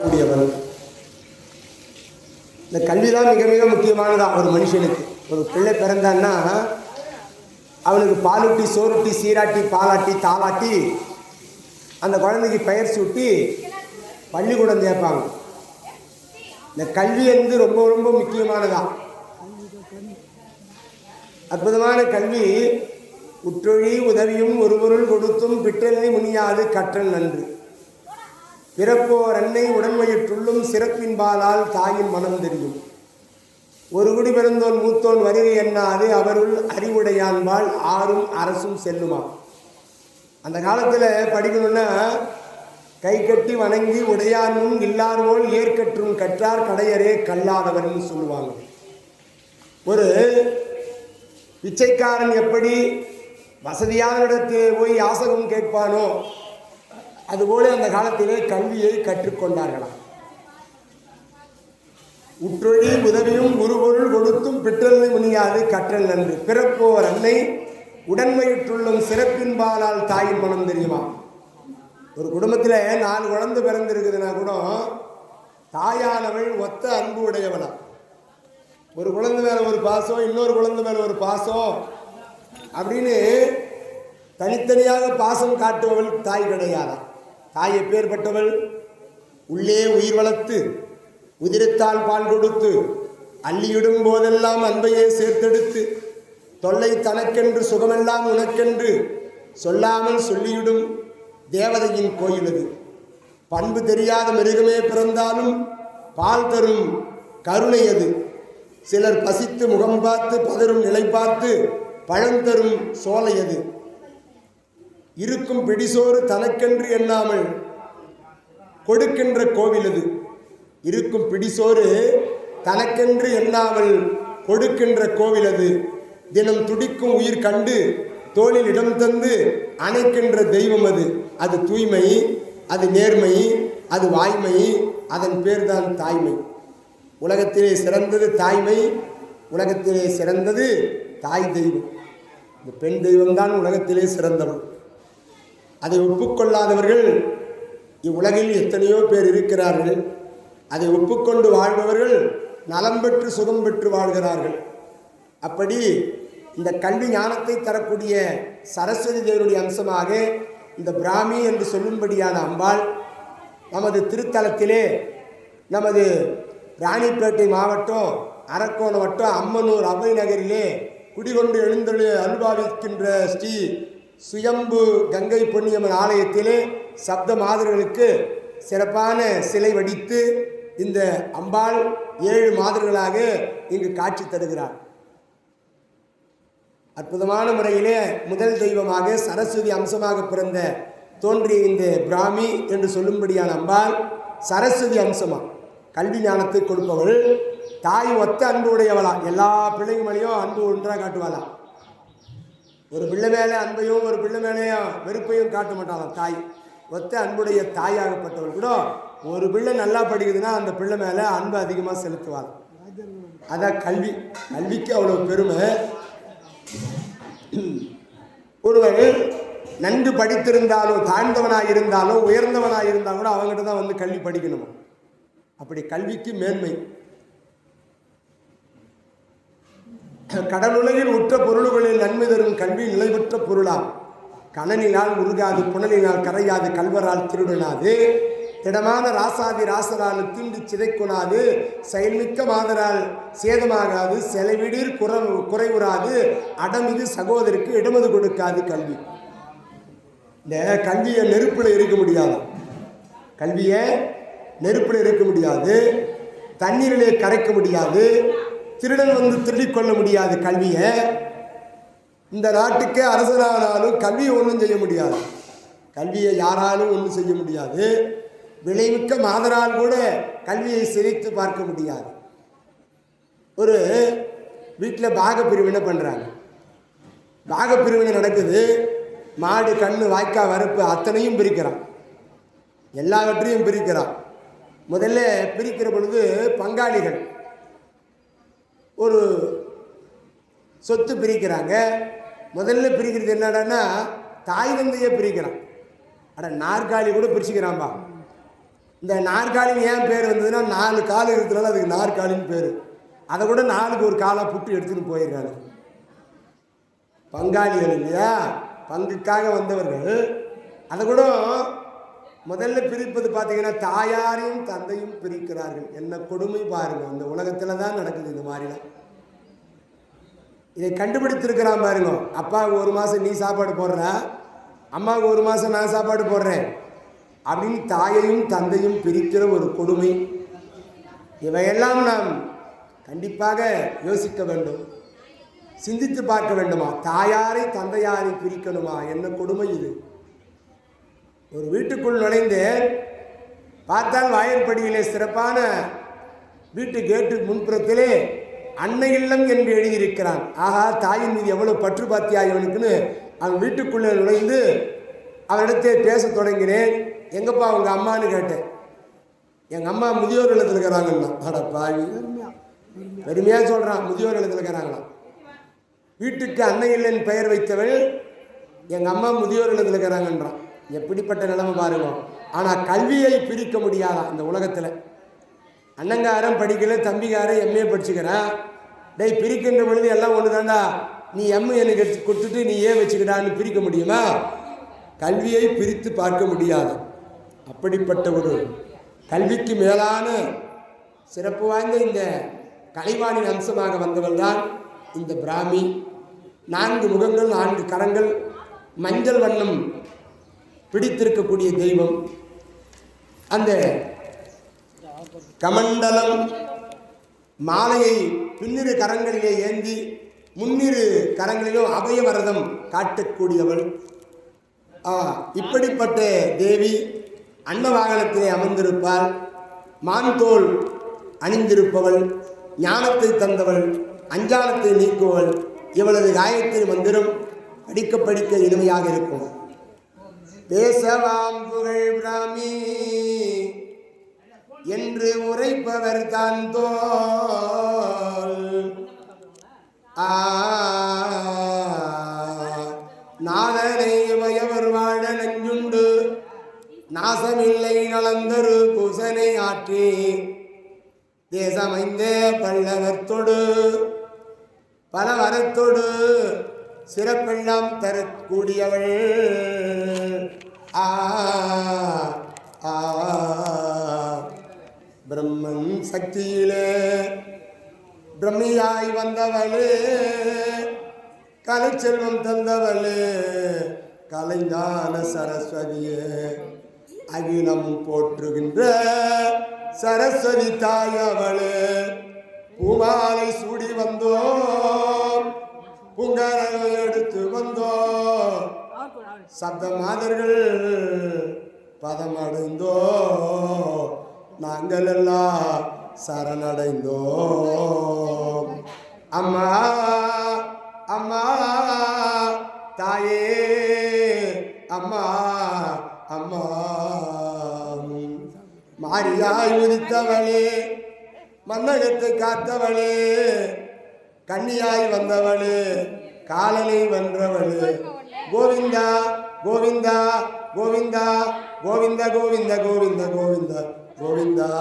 கூடியவன். இந்த கல்விதான் மிக மிக முக்கியமானதான். ஒரு மனுஷனுக்கு ஒரு பிள்ளை பிறந்தான்னா அவனுக்கு பாலூட்டி சோறுட்டி சீராட்டி பாலாட்டி தாளாட்டி அந்த குழந்தைக்கு பெயர் சூட்டி பள்ளிக்கூடம் சேர்ப்பாங்க. இந்த கல்வி வந்து ரொம்ப ரொம்ப முக்கியமானதான். அற்புதமான கல்வி. உற்றொழி உதவியும் ஒரு பொருள் கொடுத்தும் பிற்றனை முனியாது கற்றல் நன்று. பிறப்போர் அன்னை உடன்வயிற்றுள்ளும் சிறப்பின்பாலால் தாயின் மனம் தெரியும். ஒரு குடி பிறந்தோன் மூத்தோன் வருகை எண்ணாது அவருள் அறிவுடையான்பால் ஆறும் அரசும் செல்லுமா. அந்த காலத்தில் படிக்கணும்னா கை கட்டி வணங்கி உடையார் முன் இல்லார் போல் ஏற்கற்றும் கற்றார் கடையரே கல்லாதவர்னு சொல்லுவாங்க. ஒரு பிச்சைக்காரன் எப்படி வசதியான இடத்தில் போய் யாசகம் கேட்பானோ அதுபோல அந்த காலத்திலே கல்வியை கற்றுக்கொண்டார்களாம். உற்றொழி உதவியும் ஒரு பொருள் கொடுத்தும் பிற்றலை முனியாது கற்றல் நன்று. பிறப்போர் அன்னை உடன்வயிற்றுள்ளும் சிறப்பின்பாலால் தாயின் மனம் தெரியுமா. ஒரு குடும்பத்தில் 4 குழந்தை பிறந்திருக்குதுன்னா கூட தாயானவள் ஒத்த அன்பு உடையவளா. ஒரு குழந்தை மேலே ஒரு பாசம், இன்னொரு குழந்தை மேலே ஒரு பாசம் அப்படின்னு தனித்தனியாக பாசம் காட்டுபவள் தாய் கிடையாதா. தாய் எப்பேற்பட்டவள்? உள்ளே உயிர் வளர்த்து உதிரத்தால் பால் கொடுத்து அள்ளியிடும் போதெல்லாம் அன்பையே சேர்த்தெடுத்து தொல்லை தனக்கென்று சுகமெல்லாம் உனக்கென்று சொல்லாமல் சொல்லிவிடும் தேவதையின் கோயில் அது. பண்பு தெரியாத மிருகமே பிறந்தாலும் பால் தரும் கருணை அது. சிலர் பசித்து முகம் பார்த்து பதரும் நிலை பார்த்து பழந்தரும் சோலை அது. இருக்கும் பிடிசோறு தனக்கென்று எண்ணாமல் கொடுக்கின்ற கோவில் அது. இருக்கும் பிடிசோறு தனக்கென்று எண்ணாமல் கொடுக்கின்ற கோவில் அது. தினம் துடிக்கும் உயிர் கண்டு தோளில் இடம் தந்து அணைக்கின்ற தெய்வம் அது. அது தூய்மை, அது நேர்மை, அது வாய்மை, அதன் பேர்தான் தாய்மை. உலகத்திலே சிறந்தது தாய்மை, உலகத்திலே சிறந்தது தாய் தெய்வம். இந்த பெண் தெய்வம்தான் உலகத்திலே சிறந்தவள். அதை ஒப்புக்கொள்ளாதவர்கள் இவ்வுலகில் எத்தனையோ பேர் இருக்கிறார்கள். அதை ஒப்புக்கொண்டு வாழ்பவர்கள் நலம் பெற்று சுகம் பெற்று வாழ்கிறார்கள். அப்படி இந்த கல்வி ஞானத்தை தரக்கூடிய சரஸ்வதி தேவனுடைய அம்சமாக இந்த பிராமி என்று சொல்லும்படியான அம்பாள் நமது திருத்தலத்திலே நமது ராணிப்பேட்டை மாவட்டம் அரக்கோணம் வட்டம் அம்மனூர் அபை நகரிலே குடிகொண்டு எழுந்தொழி அல்பாவிக்கின்ற ஸ்ரீ சுயம்பு கங்கை பொன்னியம்மன் ஆலயத்திலே சப்த மாதர்களுக்கு சிறப்பான சிலை வடித்து இந்த அம்பாள் 7 மாதர்களாக இங்கு காட்சி தருகிறார். அற்புதமான முறையிலே முதல் தெய்வமாக சரஸ்வதி அம்சமாக பிறந்த தோன்றிய இந்த பிராமி என்று சொல்லும்படியான அம்பாள் சரஸ்வதி அம்சமா கல்வி ஞானத்தை கொடுப்பவள். தாய் ஒத்த அன்பு உடையவளா. எல்லா பிள்ளைங்க மேலேயும் அன்பு ஒன்றாக காட்டுவாளாம். ஒரு பிள்ளை மேலே அன்பையும் ஒரு பிள்ளை மேலேயும் வெறுப்பையும் காட்ட மாட்டாளாம். தாய் ஒத்த அன்புடைய தாயாகப்பட்டவள் கூட ஒரு பிள்ளை நல்லா படிக்குதுன்னா அந்த பிள்ளை மேலே அன்பு அதிகமாக செலுத்துவாள். அதான் கல்வி. கல்விக்கு அவ்வளோ பெருமை. ஒருவர் நன்கு படித்திருந்தாலும் தாழ்ந்தவனாக இருந்தாலும் உயர்ந்தவனாக இருந்தாலும் கூட அவங்ககிட்ட தான் வந்து கல்வி படிக்கணுமா. அப்படி கல்விக்கு மேன்மை. கடலுலகில் உற்ற பொருள்களில் நன்மை தரும் கல்வி நிலைபெற்ற பொருளாம். கணனினால் உருகாது புனலினால் கரையாது கல்வரால் திருடனாது திடமான ராசாதி ராசரால் தீண்டு சிதைக்குணாது செயல்மிக்க மாதரால் சேதமாகாது செலவிடீர் குறைவுறாது அடமிது சகோதரிக்கு இடமது கொடுக்காது கல்வி. இந்த கல்வியை நெருப்பில் இருக்க முடியாது. கல்வியை நெருப்பில் இருக்க முடியாது. தண்ணீரிலே கரைக்க முடியாது. திருடன் வந்து திருடிக்கொள்ள முடியாது. கல்வியை இந்த நாட்டுக்கு அரசனானாலும் கல்வியை ஒன்றும் செய்ய முடியாது. கல்வியை யாராலும் ஒன்றும் செய்ய முடியாது. விளைமிக்க மாதரால் கூட கல்வியை சிரித்து பார்க்க முடியாது. ஒரு வீட்டில் பாகப்பிரிவினை பண்ணுறாங்க. பாகப்பிரிவினை நடக்குது. மாடு கண்ணு வாய்க்கா வரப்பு அத்தனையும் பிரிக்கிறான். எல்லாவற்றையும் பிரிக்கிறான். முதல்ல பிரிக்கிற பொழுது பங்காளிகள் ஒரு சொத்து பிரிக்கிறாங்க. முதல்ல பிரிக்கிறது என்னடான்னா தாய் தந்தையை பிரிக்கிறான். அட நாற்காலி கூட பிரிச்சுக்கிறான்பா. இந்த நாற்காலின்னு ஏன் பேர் வந்ததுன்னா 4 கால் இருக்கிறதால அதுக்கு நாற்காலின்னு பேர். அதை கூட 4க்கு ஒரு காலாக புட்டு எடுத்துன்னு போயிடுறாங்க. பங்காளிகள் இல்லையா, பங்குக்காக வந்தவர்கள். அதை கூட முதல்ல பிரிப்பது பார்த்தீங்கன்னா தாயாரையும் தந்தையும் பிரிக்கிறார்கள். என்ன கொடுமை பாருங்க, இந்த உலகத்தில் தான் நடக்குது இந்த மாதிரிலாம். இதை கண்டுபிடித்திருக்கிறான் பாருங்க. அப்பாவுக்கு 1 மாதம் நீ சாப்பாடு போடுற, அம்மாவுக்கு 1 மாதம் நான் சாப்பாடு போடுறேன் அப்படின்னு தாயையும் தந்தையும் பிரிக்கிற ஒரு கொடுமை. இவையெல்லாம் நாம் கண்டிப்பாக யோசிக்க வேண்டும், சிந்தித்து பார்க்க வேண்டுமா? தாயாரை தந்தையாரை பிரிக்கணுமா? என்ன கொடுமை இது! ஒரு வீட்டுக்குள் நுழைந்து பார்த்தால் வாயிற்படியிலே சிறப்பான வீட்டு கேட்டு முன்புறத்திலே அன்னை இல்லம் என்று எழுதியிருக்கிறான். ஆஹா, தாயின் மீது எவ்வளவு பற்று பாத்தியா இவனுக்குன்னு அவன் வீட்டுக்குள்ளே நுழைந்து அவனிடத்தை பேச தொடங்கினேன். எங்கப்பா உங்க அம்மான்னு கேட்டேன். எங்கள் அம்மா முதியோர் இல்லத்தில் இருக்கிறாங்கண்ணா. அட பாவி, பெருமையாக சொல்கிறான், முதியோர் இல்லத்தில் இருக்கிறாங்களாம். வீட்டுக்கு அன்னை இல்லைன்னு பெயர் வைத்தவள் எங்கள் அம்மா முதியோர் இல்லத்தில் இருக்கிறாங்கன்றான். எப்படிப்பட்ட நிலைமை பாருங்க. ஆனால் கல்வியை பிரிக்க முடியாதான் இந்த உலகத்தில். அண்ணங்காரன் படிக்கல, தம்பிக்காரன் எம்ஏ படிச்சுக்கிறான். டேய், பிரிக்கின்ற பொழுது எல்லாம் ஒன்று தாண்டா, நீ எம்ஏ எனக்கு கொடுத்துட்டு நீ ஏன் வச்சுக்கிட்டான்னு பிரிக்க முடியுமா? கல்வியை பிரித்து பார்க்க முடியாது. அப்படிப்பட்ட ஒரு கல்விக்கு மேலான சிறப்பு வாய்ந்த இந்த கலைவாணின் அம்சமாக வந்தவள் தான் இந்த பிராமி. 4 முகங்கள், 4 கரங்கள், மஞ்சள் வண்ணம் பிடித்திருக்கக்கூடிய தெய்வம். அந்த கமண்டலம் மாலையை பின்னிரு கரங்களிலே ஏந்தி முன்னிரு கரங்களிலும் அபயவரதம் காட்டக்கூடியவள். இப்படிப்பட்ட தேவி அன்னவாகனத்திலே அமர்ந்திருப்பாள். மான்தோல் அணிந்திருப்பவள், ஞானத்தை தந்தவள், அஞ்ஞானத்தை நீக்குவள். இவளது காயத்ரி மந்திரம் படிக்க படிக்க இனிமையாக இருக்கும். பேசவாம் புகழ் பிராமி என்று உரைப்பவர் தான் தோல். நாதனை வயவர் வாழ நஞ்சுண்டு நாசமில்லை நலந்தரு பூசனை ஆற்றி தேசமைந்த பல்லவத்தொடு பல வரத்தொடு சிறப்பெல்லாம் தரக்கூடியவள். பிரம்மன் சக்தியிலே பிரம்மியாய் வந்தவளே, கலைச்செல்வம் தந்தவளே, கலைஞான சரஸ்வதியே, அகிலம் போற்றுகின்ற சரஸ்வதி தாயவளே. பூமாலை சூடி வந்தோம், பூங்காரங்களை எடுத்து வந்தோம், சப்த மாதர்கள் பதமடைந்தோ, நாங்கள் எல்லாம் சரணடைந்தோம். அம்மா அம்மா தாயே, அம்மா அம்மா மாரியாய் உதித்தவளே, மன்னகத்தை காத்தவளே, கன்னியாய் வந்தவளே, காலனை வென்றவளே. கோவிந்தா கோவிந்தா கோவிந்தா கோவிந்த கோவிந்த கோவிந்த கோவிந்த கோவிந்தா.